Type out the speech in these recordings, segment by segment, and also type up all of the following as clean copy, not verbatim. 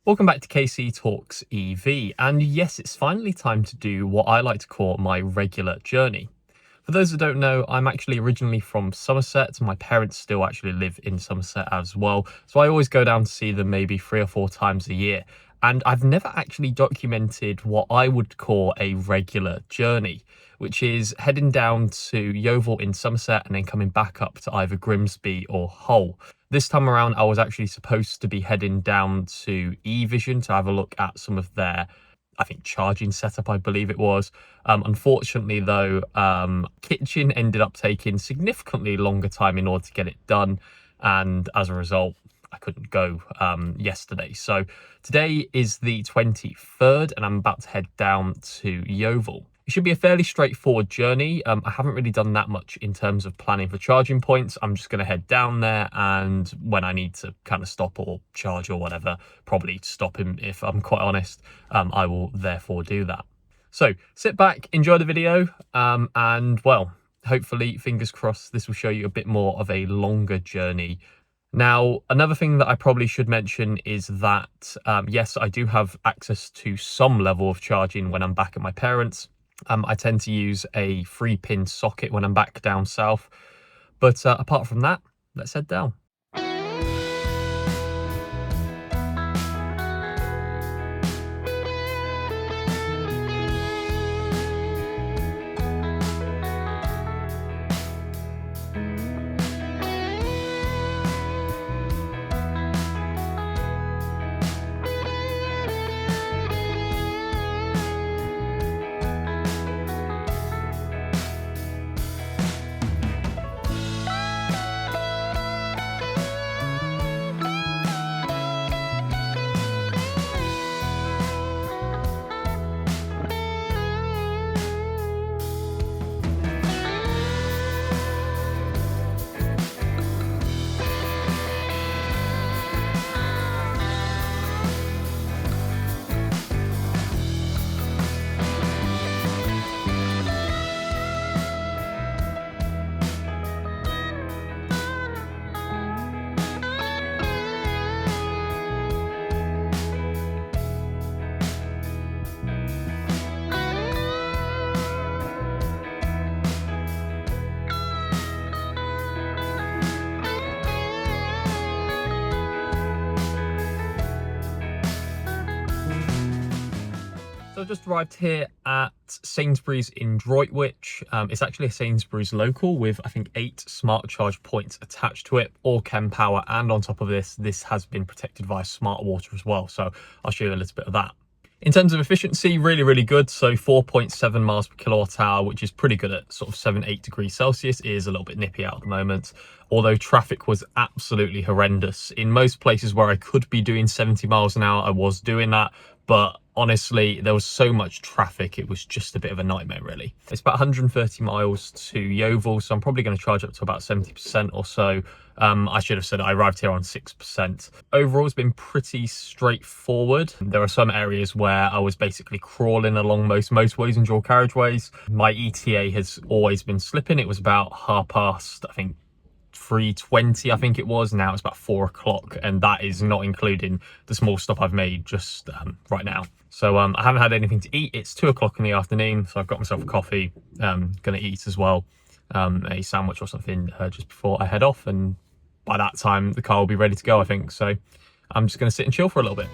Welcome back to KC Talks EV, and yes, it's finally time to do what I like to call my regular journey. For those that don't know, I'm actually originally from Somerset. My parents still actually live in Somerset as well, so I always go down to see them maybe 3 or 4 times a year. And I've never actually documented what I would call a regular journey, which is heading down to Yeovil in Somerset and then coming back up to either Grimsby or Hull. This time around, I was actually supposed to be heading down to eVision to have a look at some of their, I think, charging setup, I believe it was. Unfortunately, though, kitchen ended up taking significantly longer time in order to get it done. And as a result, I couldn't go yesterday. So today is the 23rd and I'm about to head down to Yeovil. It should be a fairly straightforward journey. I haven't really done that much in terms of planning for charging points. I'm just going to head down there, and when I need to kind of stop or charge or whatever, probably stop him if I'm quite honest, I will therefore do that. So sit back, enjoy the video, and well, hopefully, fingers crossed, this will show you a bit more of a longer journey. Now, another thing that I probably should mention is that, yes, I do have access to some level of charging when I'm back at my parents'. I tend to use a 3-pin socket when I'm back down south. But apart from that, let's head down. So I just arrived here at Sainsbury's in Droitwich. It's actually a Sainsbury's local with, I think, 8 smart charge points attached to it, all Chem Power, and on top of this, this has been protected via smart water as well. So I'll show you a little bit of that. In terms of efficiency, really good. So 4.7 miles per kilowatt hour, which is pretty good at sort of 7-8 degrees Celsius. It is a little bit nippy out at the moment, although traffic was absolutely horrendous. In most places where I could be doing 70 miles an hour, I was doing that. But honestly, there was so much traffic, it was just a bit of a nightmare, really. It's about 130 miles to Yeovil, so I'm probably going to charge up to about 70% or so. I should have said I arrived here on 6%. Overall, it's been pretty straightforward. There are some areas where I was basically crawling along most motorways and dual carriageways. My ETA has always been slipping. It was about 3:30, I think, 3:20 I think it was. Now it's about 4 o'clock, and that is not including the small stop I've made just right now. So I haven't had anything to eat. It's 2 o'clock in the afternoon, so I've got myself a coffee. Gonna eat as well, a sandwich or something just before I head off, and by that time the car will be ready to go, I think. So I'm just gonna sit and chill for a little bit.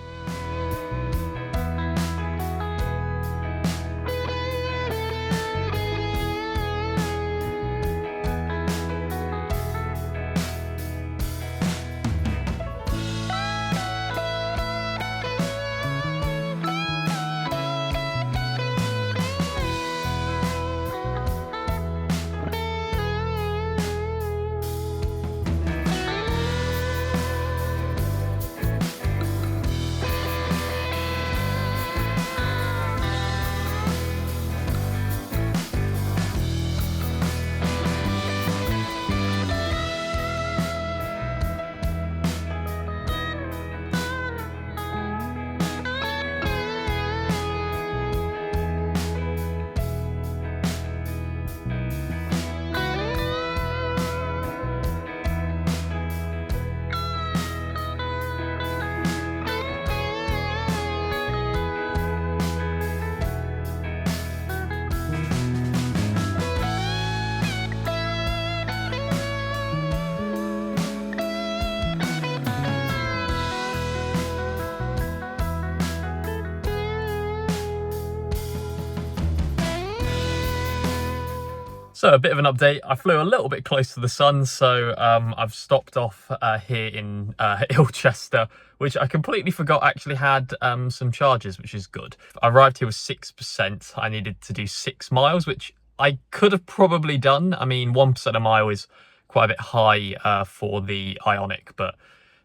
So a bit of an update. I flew a little bit close to the sun, so I've stopped off here in Ilchester, which I completely forgot actually had some charges, which is good. I arrived here with 6%. I needed to do 6 miles, which I could have probably done. I mean, 1% a mile is quite a bit high for the Ioniq, but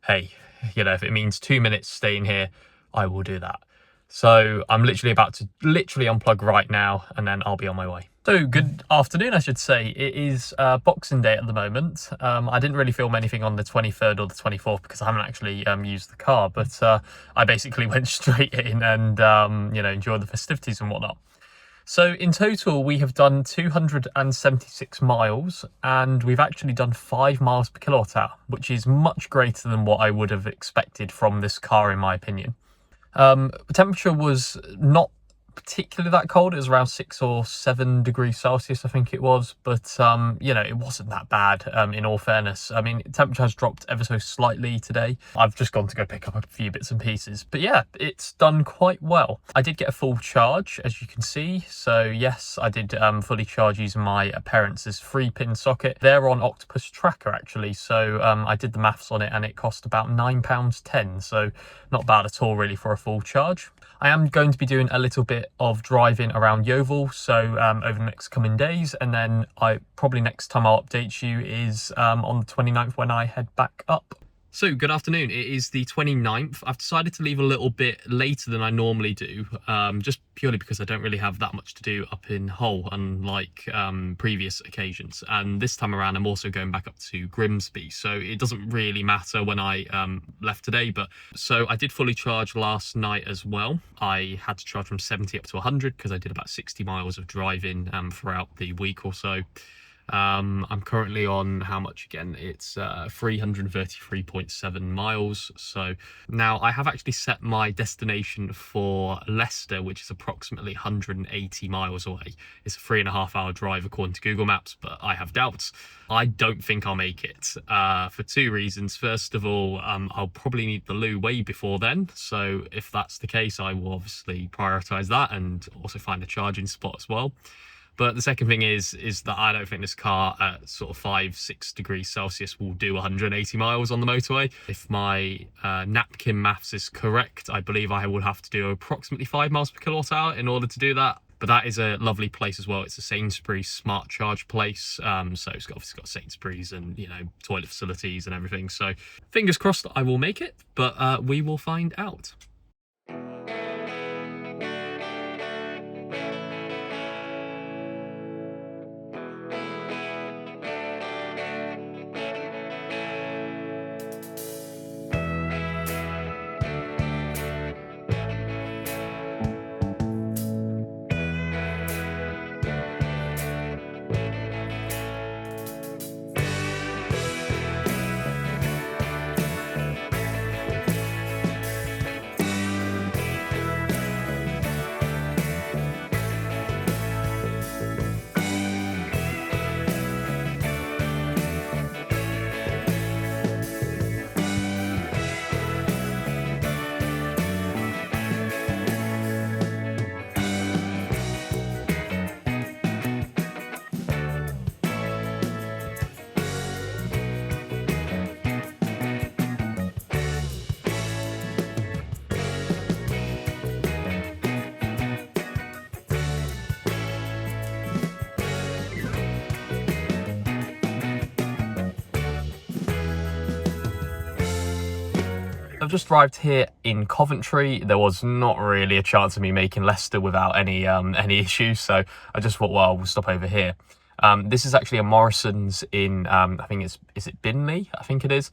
hey, you know, if it means 2 minutes staying here, I will do that. So I'm literally about to unplug right now, and then I'll be on my way. So good afternoon, I should say. It is Boxing Day at the moment. I didn't really film anything on the 23rd or the 24th because I haven't actually used the car, but I basically went straight in and you know, enjoyed the festivities and whatnot. So in total, we have done 276 miles, and we've actually done 5 miles per kilowatt hour, which is much greater than what I would have expected from this car, in my opinion. The temperature was not particularly that cold. It was around 6 or 7 degrees Celsius, I think it was, but you know, it wasn't that bad, in all fairness. I mean, temperature has dropped ever so slightly today. I've just gone to go pick up a few bits and pieces, but yeah, it's done quite well. I did get a full charge, as you can see, so yes, I did fully charge using my parents' 3-pin socket. They're on Octopus Tracker actually, so I did the maths on it and it cost about £9.10, so not bad at all really for a full charge. I am going to be doing a little bit of driving around Yeovil, so over the next coming days, and then probably next time I'll update you is on the 29th when I head back up. So good afternoon, it is the 29th. I've decided to leave a little bit later than I normally do, just purely because I don't really have that much to do up in Hull, unlike previous occasions. And this time around, I'm also going back up to Grimsby, so it doesn't really matter when I left today. But so I did fully charge last night as well. I had to charge from 70 up to 100 because I did about 60 miles of driving throughout the week or so. I'm currently on how much again? It's 333.7 miles. So now I have actually set my destination for Leicester, which is approximately 180 miles away. It's a 3.5 hour drive according to Google Maps, but I have doubts. I don't think I'll make it for 2 reasons. First of all, I'll probably need the loo way before then. So if that's the case, I will obviously prioritize that and also find a charging spot as well. But the second thing is that I don't think this car at sort of 5-6 degrees Celsius will do 180 miles on the motorway. If my napkin maths is correct, I believe I will have to do approximately 5 miles per kilowatt hour in order to do that. But that is a lovely place as well. It's a Sainsbury's smart charge place. So it's obviously got Sainsbury's and, you know, toilet facilities and everything. So fingers crossed I will make it, but we will find out. I've just arrived here in Coventry. There was not really a chance of me making Leicester without any issues, so I just thought, well, we'll stop over here. This is actually a Morrison's in, I think is it Binley? I think it is,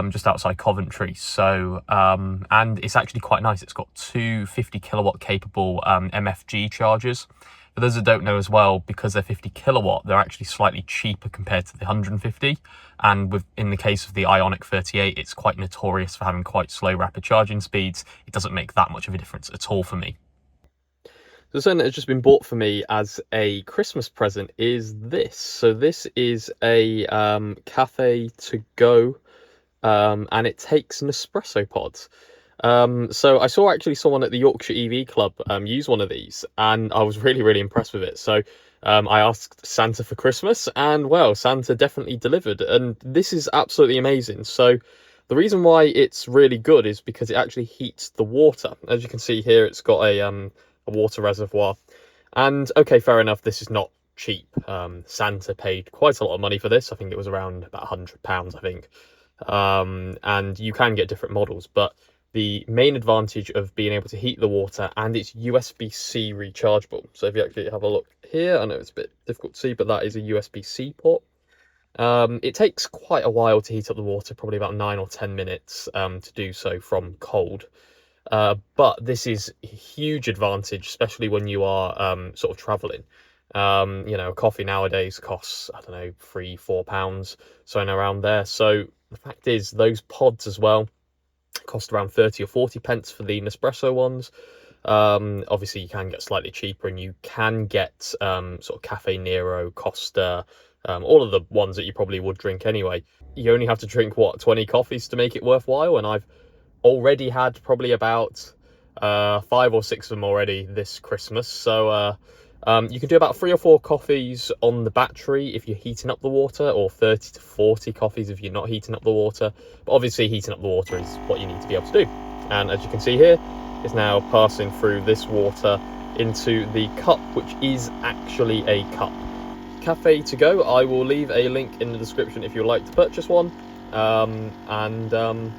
just outside Coventry. So, and it's actually quite nice. It's got 2 50 kilowatt capable MFG chargers. For those that don't know as well, because they're 50 kilowatt, they're actually slightly cheaper compared to the 150. And in the case of the Ioniq 38, it's quite notorious for having quite slow rapid charging speeds. It doesn't make that much of a difference at all for me. So something that has just been bought for me as a Christmas present is this. So this is a cafe to go, and it takes Nespresso pods. So I saw actually someone at the Yorkshire EV Club use one of these, and I was really impressed with it. So I asked Santa for Christmas, and well, Santa definitely delivered, and this is absolutely amazing. So the reason why it's really good is because it actually heats the water. As you can see here, it's got a water reservoir. And okay, fair enough, this is not cheap. Santa paid quite a lot of money for this. I think it was around about £100, I think. And you can get different models, but the main advantage of being able to heat the water, and it's USB-C rechargeable. So if you actually have a look here, I know it's a bit difficult to see, but that is a USB-C port. It takes quite a while to heat up the water, probably about 9 or 10 minutes to do so from cold. But this is a huge advantage, especially when you are sort of traveling. You know, a coffee nowadays costs, I don't know, £3, £4, something around there. So the fact is, those pods as well cost around 30 or 40 pence for the Nespresso ones. Obviously, you can get slightly cheaper, and you can get sort of Cafe Nero, Costa, all of the ones that you probably would drink anyway. You only have to drink, what, 20 coffees to make it worthwhile, and I've already had probably about 5 or 6 of them already this Christmas. So you can do about 3 or 4 coffees on the battery if you're heating up the water, or 30 to 40 coffees if you're not heating up the water. But obviously heating up the water is what you need to be able to do. And as you can see here, it's now passing through this water into the cup, which is actually a cup. Cafe to go, I will leave a link in the description if you'd like to purchase one.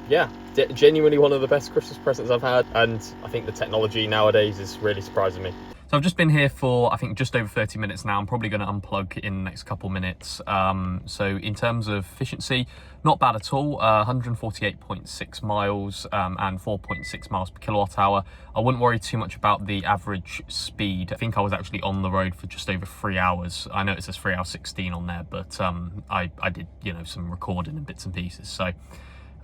Yeah, genuinely one of the best Christmas presents I've had, and I think the technology nowadays is really surprising me. So I've just been here for, I think, just over 30 minutes now. I'm probably going to unplug in the next couple minutes. So in terms of efficiency, not bad at all. 148.6 miles and 4.6 miles per kilowatt hour. I wouldn't worry too much about the average speed. I think I was actually on the road for just over 3 hours. I know it says 3 hours 16 on there, but I did, you know, some recording and bits and pieces. So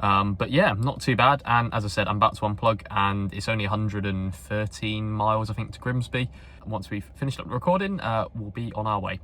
but yeah, not too bad. And as I said, I'm about to unplug, and it's only 113 miles, I think, to Grimsby. Once we've finished up the recording, we'll be on our way.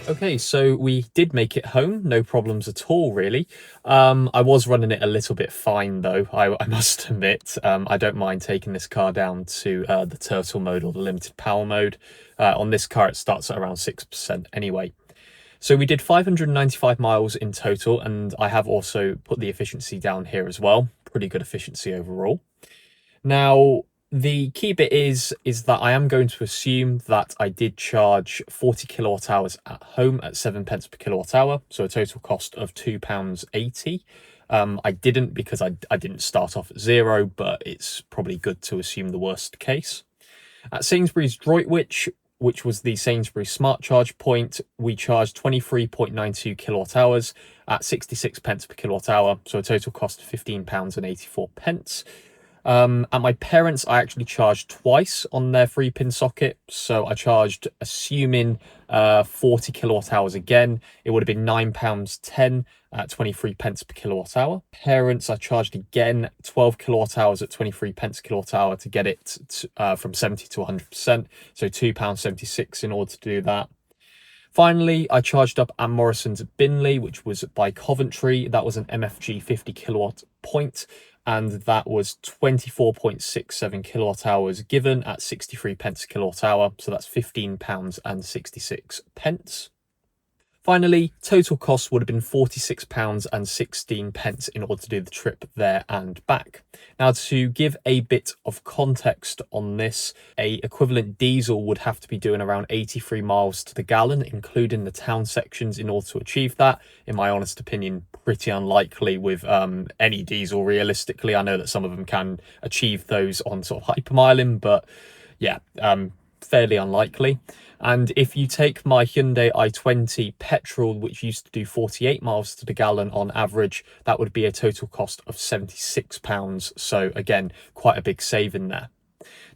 Okay, so we did make it home, no problems at all, really. I was running it a little bit fine, though, I must admit. I don't mind taking this car down to the turtle mode or the limited power mode. On this car, it starts at around 6% anyway. So we did 595 miles in total, and I have also put the efficiency down here as well. Pretty good efficiency overall. Now, the key bit is that I am going to assume that I did charge 40 kilowatt hours at home at 7 pence per kilowatt hour, so a total cost of £2.80. I didn't, because I didn't start off at 0, but it's probably good to assume the worst case. At Sainsbury's Droitwich, which was the Sainsbury's Smart Charge point, we charged 23.92 kilowatt hours at 66 pence per kilowatt hour, so a total cost of £15.84. At my parents', I actually charged twice on their 3-pin socket. So I charged, assuming 40 kilowatt hours again, it would have been £9.10 at 23 pence per kilowatt hour. Parents, I charged again 12 kilowatt hours at 23 pence per kilowatt hour to get it from 70 to 100%. So £2.76 in order to do that. Finally, I charged up at Morrison's at Binley, which was by Coventry. That was an MFG 50 kilowatt point, and that was 24.67 kilowatt hours given at 63 pence a kilowatt hour. So that's £15.66. Finally, total cost would have been £46.16 in order to do the trip there and back. Now, to give a bit of context on this, a equivalent diesel would have to be doing around 83 miles to the gallon, including the town sections, in order to achieve that. In my honest opinion, pretty unlikely with any diesel realistically. I know that some of them can achieve those on sort of hypermiling, but yeah, fairly unlikely. And if you take my Hyundai i20 petrol, which used to do 48 miles to the gallon on average, that would be a total cost of £76. So again, quite a big saving there.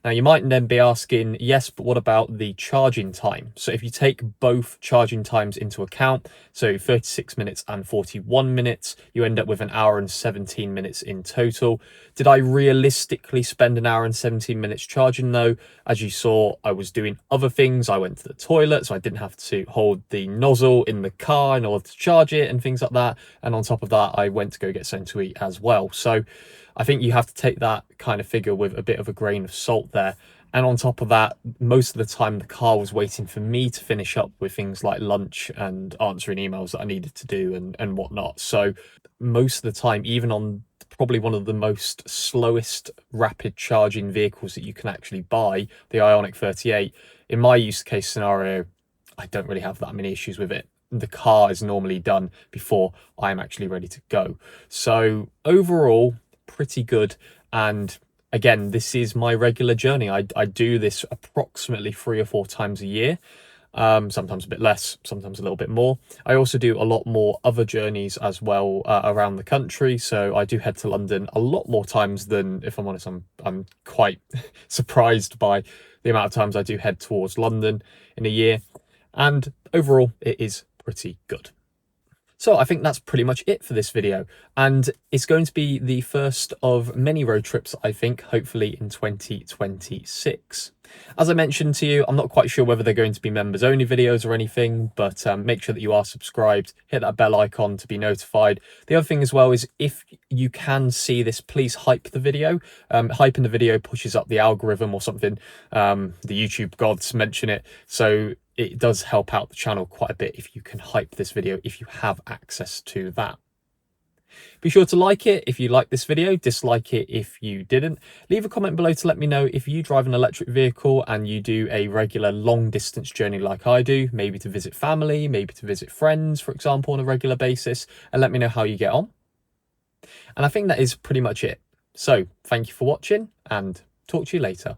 Now, you might then be asking, yes, but what about the charging time? So if you take both charging times into account, so 36 minutes and 41 minutes, you end up with an hour and 17 minutes in total. Did I realistically spend an hour and 17 minutes charging? No. As you saw, I was doing other things. I went to the toilet, so I didn't have to hold the nozzle in the car in order to charge it and things like that. And on top of that, I went to go get something to eat as well. So I think you have to take that kind of figure with a bit of a grain of salt there. And on top of that, most of the time the car was waiting for me to finish up with things like lunch and answering emails that I needed to do and whatnot. So most of the time, even on probably one of the most slowest rapid charging vehicles that you can actually buy, the Ioniq 38, in my use case scenario, I don't really have that many issues with it. The car is normally done before I'm actually ready to go. So overall, pretty good. And again, this is my regular journey. I do this approximately 3 or 4 times a year, sometimes a bit less, sometimes a little bit more. I also do a lot more other journeys as well around the country. So I do head to London a lot more times than, if I'm honest, I'm quite surprised by the amount of times I do head towards London in a year. And overall, it is pretty good. So I think that's pretty much it for this video, and it's going to be the first of many road trips, I think, hopefully in 2026. As I mentioned to you, I'm not quite sure whether they're going to be members only videos or anything, but make sure that you are subscribed, hit that bell icon to be notified. The other thing as well is, if you can see this, please hype the video. Hyping the video pushes up the algorithm or something. The YouTube gods mention it. So it does help out the channel quite a bit if you can hype this video, if you have access to that. Be sure to like it if you like this video, dislike it if you didn't. Leave a comment below to let me know if you drive an electric vehicle and you do a regular long distance journey like I do, maybe to visit family, maybe to visit friends, for example, on a regular basis, and let me know how you get on. And I think that is pretty much it. So thank you for watching, and talk to you later.